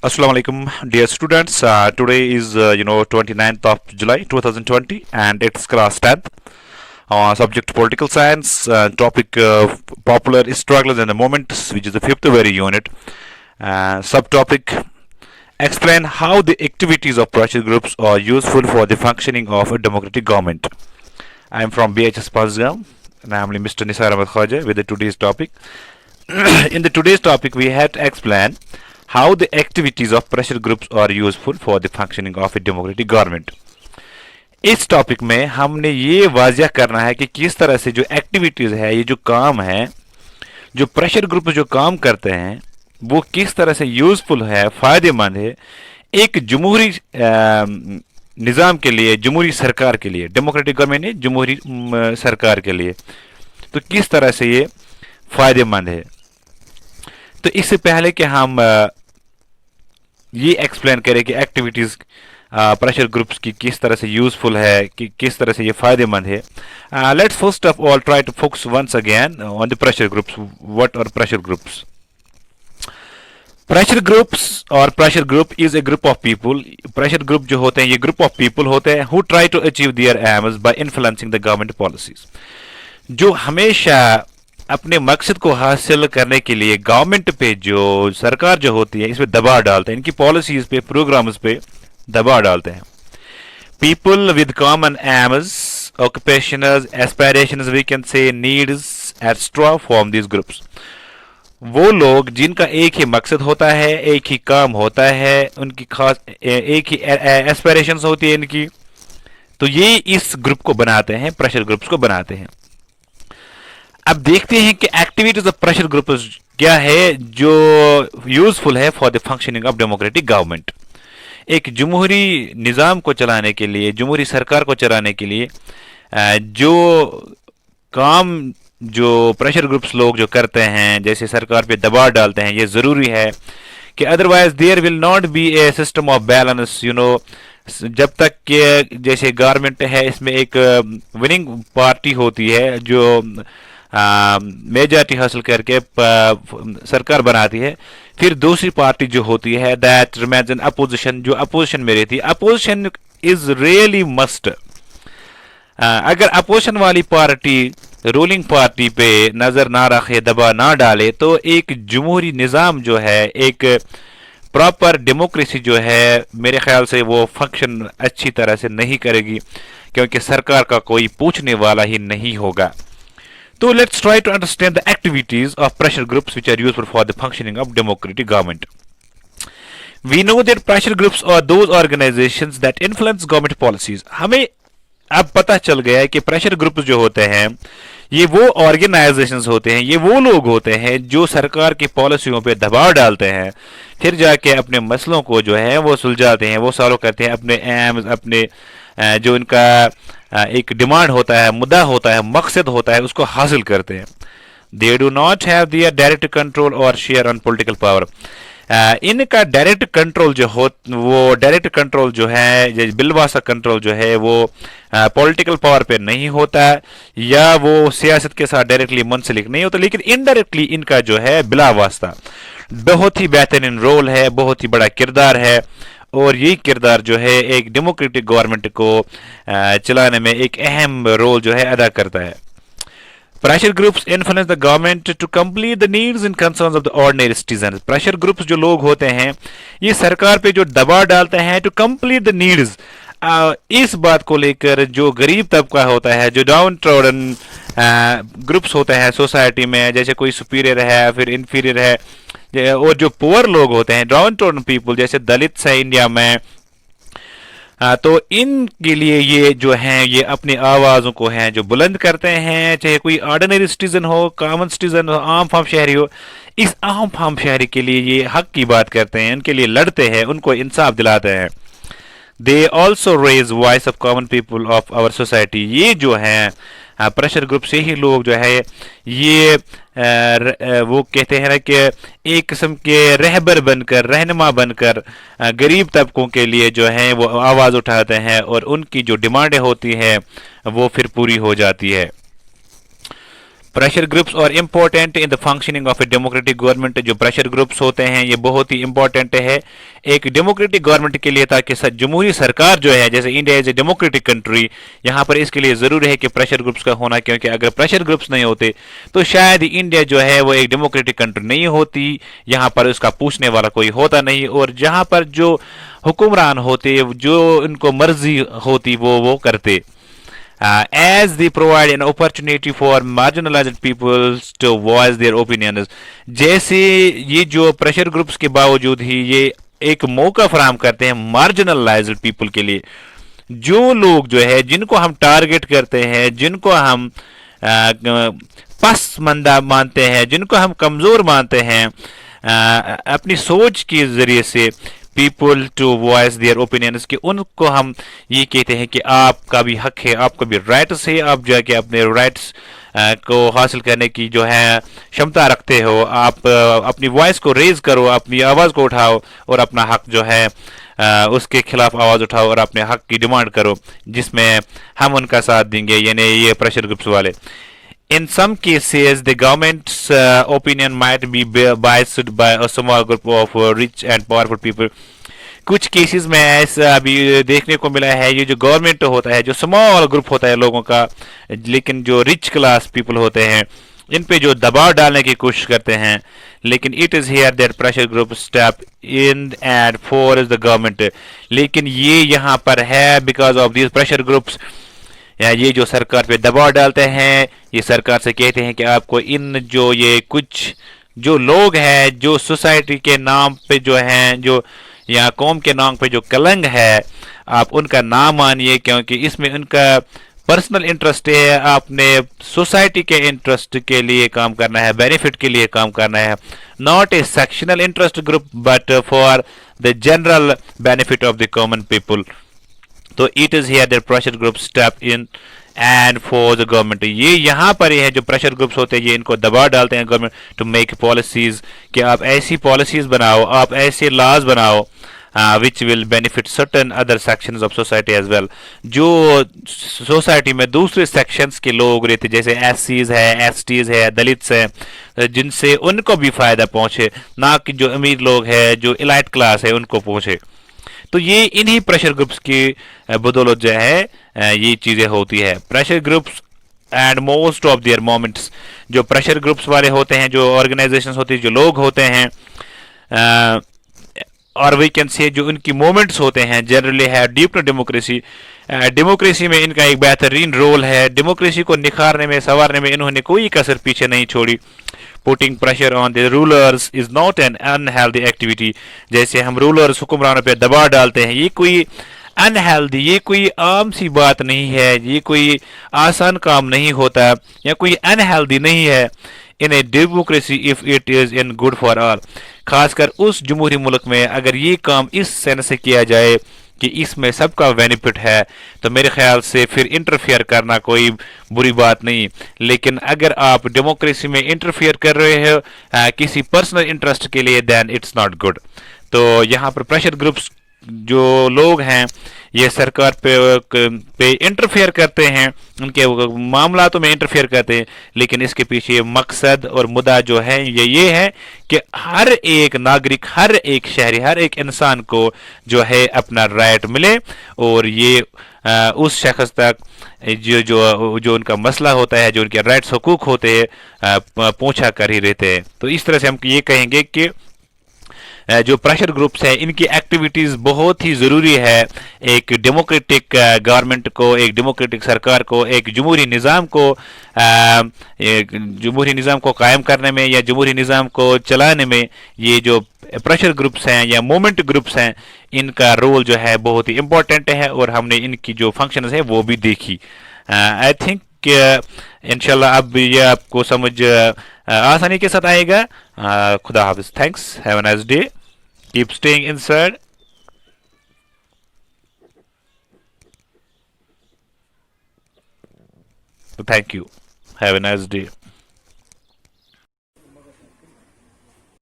Assalamu alaikum, dear students. Today is 29th of July 2020, and it's class 10th. Subject political science. Topic popular struggles and the moments, which is the fifth very unit. Subtopic: explain how the activities of pressure groups are useful for the functioning of a democratic government. I am from BHS Pasgam, namely Mr. Nisar Ahmed Khaja, with the today's topic. In the today's topic, we have to explain how the activities of pressure groups are useful for the functioning of a democratic government. इस topic में हमने ये वाज़ह करना है कि किस तरह से जो एक्टिविटीज़ है, ये जो काम है, जो प्रेशर ग्रुप जो काम करते हैं, वो किस तरह से यूज़फुल है, फ़ायदेमंद है एक जमहूरी निज़ाम के लिए, जमहूरी सरकार के लिए, डेमोक्रेटिक गवर्नमेंट है जमहूरी सरकार के लिए, तो किस तरह से ये फ़ायदेमंद है. तो इससे पहले कि हम ये एक्सप्लेन करें कि एक्टिविटीज़ प्रेशर ग्रुप्स की किस तरह से यूज़फुल है, कि किस तरह से ये फ़ायदेमंद है, let's first of all try to focus once again on the pressure groups. What are pressure groups? Pressure groups और pressure group is a group of people. Pressure group जो होते हैं ये ग्रुप ऑफ पीपल होते हैं who try to achieve their aims by influencing the government policies, जो हमेशा अपने मकसद को हासिल करने के लिए गवर्नमेंट पे, जो सरकार जो होती है, इसमें दबाव डालते हैं, इनकी पॉलिसीज पे, प्रोग्राम्स पे दबाव डालते हैं. People with common aims, occupations, aspirations, we can say needs extra form this groups. वो लोग जिनका एक ही मकसद होता है, एक ही काम होता है, उनकी खास एक ही एस्पिरेशंस होती है इनकी, तो ये इस ग्रुप को बनाते हैं, प्रेशर ग्रुप्स को बनाते हैं. अब देखते हैं कि एक्टिविटीज ऑफ प्रेशर ग्रुप क्या है जो यूजफुल है for the functioning of democratic government. एक जमहूरी निज़ाम को चलाने के लिए, जमहूरी सरकार को चलाने के लिए जो काम जो प्रेशर ग्रुप्स लोग जो करते हैं, जैसे सरकार पे दबाव डालते हैं, ये ज़रूरी है कि otherwise there will not be a system of balance. जब तक कि जैसे गवर्नमेंट है, इसमें एक विनिंग पार्टी होती है जो मेजॉरिटी हासिल करके सरकार बनाती है, फिर दूसरी पार्टी जो होती है दैट रिमेन्स इन अपोजिशन, जो अपोजिशन में रहती है. Opposition is really must. अगर अपोजिशन वाली पार्टी रूलिंग पार्टी पे नजर ना रखे, दबा ना डाले, तो एक जमहूरी निज़ाम जो है, एक प्रॉपर डेमोक्रेसी जो है, मेरे ख्याल से वो फंक्शन अच्छी तरह से नहीं करेगी, क्योंकि सरकार का कोई पूछने वाला ही नहीं होगा. So let's try to understand the activities of pressure groups which are useful for the functioning of democratic government. We know that pressure groups are those organizations that influence government policies. हमें अब पता चल गया है कि pressure groups जो होते हैं ये वो ऑर्गेनाइजेशंस होते हैं, ये वो लोग होते हैं जो सरकार की पॉलिसियों पे दबाव डालते हैं, फिर जाके अपने मसलों को जो है वो सुलझाते हैं, वो सॉल्व करते हैं, अपने एम्स, अपने जो इनका एक डिमांड होता है, मुद्दा होता है, मकसद होता है, उसको हासिल करते हैं. They do not have their direct control और शेयर ऑन पॉलिटिकल पावर. इनका डायरेक्ट कंट्रोल जो हो, वो डायरेक्ट कंट्रोल जो है, बिलवासा कंट्रोल जो है, वो पॉलिटिकल पावर पे नहीं होता, या वो सियासत के साथ डायरेक्टली मुंसलिक नहीं होता, लेकिन इनडायरेक्टली इनका जो है बिला वास्ता बहुत ही बेहतरीन रोल है, बहुत ही बड़ा किरदार है, और ये किरदार जो है एक डेमोक्रेटिक गवर्नमेंट को चलाने में एक अहम रोल जो है अदा करता है. Pressure groups influence the government to complete the needs and concerns of the ordinary citizen. Pressure groups जो लोग होते हैं ये सरकार पे जो दबाव डालते हैं टू कंप्लीट द नीड्स, इस बात को लेकर जो गरीब तबका होता है, जो डाउन ट्रोडन ग्रुप्स होते हैं सोसाइटी में, जैसे कोई सुपीरियर है, फिर इंफीरियर है, और जो पुअर लोग होते हैं, डाउन ट्रोडन पीपल, जैसे दलित है इंडिया में, तो इनके लिए ये जो हैं ये अपनी आवाज़ों को हैं जो बुलंद करते हैं, चाहे कोई ऑर्डिनरी सिटीजन हो, कॉमन सिटीजन हो, आम फाम शहरी हो, इस आम फाम शहरी के लिए ये हक की बात करते हैं, उनके लिए लड़ते हैं, उनको इंसाफ दिलाते हैं. They also raise voice of common people of our society. ये जो हैं प्रेशर ग्रुप से ही लोग जो है ये वो कहते हैं ना कि एक किस्म के रहबर बनकर, रहनुमा बनकर गरीब तबकों के लिए जो है वो आवाज़ उठाते हैं, और उनकी जो डिमांडें होती हैं वो फिर पूरी हो जाती है. प्रेशर ग्रुप्स और important in the functioning of a democratic government. जो प्रेशर ग्रुप्स होते हैं ये बहुत ही इंपॉर्टेंट है एक डेमोक्रेटिक गवर्नमेंट के लिए, ताकि जमहूरी सरकार जो है, जैसे India is a democratic country, यहाँ पर इसके लिए जरूरी है कि प्रेशर ग्रुप्स का होना, क्योंकि अगर प्रेशर ग्रुप्स नहीं होते तो शायद इंडिया जो है वो एक डेमोक्रेटिक कंट्री नहीं होती. यहाँ पर उसका पूछने वाला कोई होता नहीं, और जहाँ पर जो हुक्मरान होते, जो उनको मर्जी होती वो करते. As they provide an opportunity for marginalized peoples to voice their opinions. जैसे ये जो प्रेशर ग्रुप्स के बावजूद ही ये एक मौका फराहम करते हैं मार्जिनलाइज्ड पीपल के लिए, जो लोग जो है जिनको हम टारगेट करते हैं, जिनको हम पसमंदा मानते हैं, जिनको हम कमजोर मानते हैं अपनी सोच के जरिए से, people to voice their opinions, कि उनको हम ये कहते हैं कि आपका भी हक है, आपका भी राइट्स है, आप जाके अपने राइट्स को हासिल करने की जो है क्षमता रखते हो, आप अपनी वॉइस को रेज करो, अपनी आवाज़ को उठाओ और अपना हक जो है उसके खिलाफ आवाज़ उठाओ और अपने हक की डिमांड करो, जिसमें हम उनका साथ देंगे, यानी ये प्रेशर ग्रुप्स वाले. In some cases, the government's opinion might be biased by a small group of rich and powerful people. कुछ केसेस में ऐसा अभी देखने को मिला है, ये जो गवर्नमेंट होता है, जो स्मॉल ग्रुप होता है लोगों का, लेकिन जो रिच क्लास पीपल होते हैं इन पे जो दबाव डालने की कोशिश करते हैं, लेकिन it is here that pressure group step in and for the government. लेकिन ये यहाँ पर है because of this pressure groups, या ये जो सरकार पे दबाव डालते हैं, ये सरकार से कहते हैं कि आपको इन जो ये कुछ जो लोग हैं जो सोसाइटी के नाम पे जो हैं, जो या कौम के नाम पे जो कलंक है, आप उनका नाम मानिए, क्योंकि इसमें उनका पर्सनल इंटरेस्ट है. आपने सोसाइटी के इंटरेस्ट के लिए काम करना है, बेनिफिट के लिए काम करना है, not a sectional interest group but for the general benefit of the common people. तो it is here that pressure group step in and for the government. ये यहाँ पर ये है जो प्रेशर ग्रुप्स होते हैं, ये इनको दबाव डालते हैं गवर्नमेंट टू मेक पॉलिसीज, कि आप ऐसी पॉलिसीज बनाओ, आप ऐसे लॉज बनाओ which will benefit certain other sections of society as well. जो सोसाइटी में दूसरे सेक्शंस के लोग रहते, जैसे एससीज है, एसटीज है, दलित्स हैं, जिनसे उनको भी फायदा पहुंचे, ना कि जो अमीर लोग हैं, जो इलाइट क्लास है, उनको पहुंचे. तो ये इन्हीं प्रेशर ग्रुप्स की बदौलत जो है ये चीज़ें होती है. Pressure groups and most of their moments, जो प्रेशर ग्रुप्स वाले होते हैं, जो ऑर्गेनाइजेशंस होती है, जो लोग होते हैं, और वी कैन से जो उनकी मोमेंट्स होते हैं जनरली है डीप डेमोक्रेसी. डेमोक्रेसी में इनका एक बेहतरीन रोल है. डेमोक्रेसी को निखारने में, संवारने में इन्होंने कोई कसर पीछे नहीं छोड़ी. Putting pressure on the rulers is not an unhealthy activity. जैसे हम रूलर्स, हुक्मरानों पे दबाव डालते हैं, ये कोई अनहेल्दी, ये कोई आम सी बात नहीं है, ये कोई आसान काम नहीं होता, या कोई अनहेल्दी नहीं है in a democracy if it is in good for all. खासकर उस जमहूरी मुल्क में अगर ये काम इस सेंस से किया जाए कि इसमें सबका बेनिफिट है, तो मेरे ख्याल से फिर इंटरफेयर करना कोई बुरी बात नहीं. लेकिन अगर आप डेमोक्रेसी में इंटरफेयर कर रहे हो किसी पर्सनल इंटरेस्ट के लिए, देन इट्स नॉट गुड. तो यहाँ पर प्रेशर ग्रुप्स जो लोग हैं ये सरकार पे इंटरफेयर करते हैं, उनके मामलातों में इंटरफेयर करते हैं, लेकिन इसके पीछे मकसद और मुद्दा जो है ये है कि हर एक नागरिक, हर एक शहरी, हर एक इंसान को जो है अपना राइट मिले, और ये उस शख्स तक जो उनका मसला होता है, जो उनके राइट्स हुकूक होते हैं, पहुंचा कर ही रहते हैं. तो इस तरह से हम ये कहेंगे कि जो प्रेशर ग्रुप्स है इनकी एक्टिविटीज बहुत ही जरूरी है एक डेमोक्रेटिक गवर्नमेंट को, एक डेमोक्रेटिक सरकार को, एक जमहूरी निज़ाम को कायम करने में या जमहूरी निज़ाम को चलाने में. ये जो प्रेशर ग्रुप्स हैं या मोमेंट ग्रुप्स हैं, इनका रोल जो है बहुत ही इम्पोर्टेंट है, और हमने इनकी जो फंक्शंस है वो भी देखी. आई थिंक इंशाल्लाह अब ये आपको समझ आसानी के साथ आएगा. खुदा हाफिज. Thanks. Have a nice day. Keep staying inside. Thank you. Have a nice day.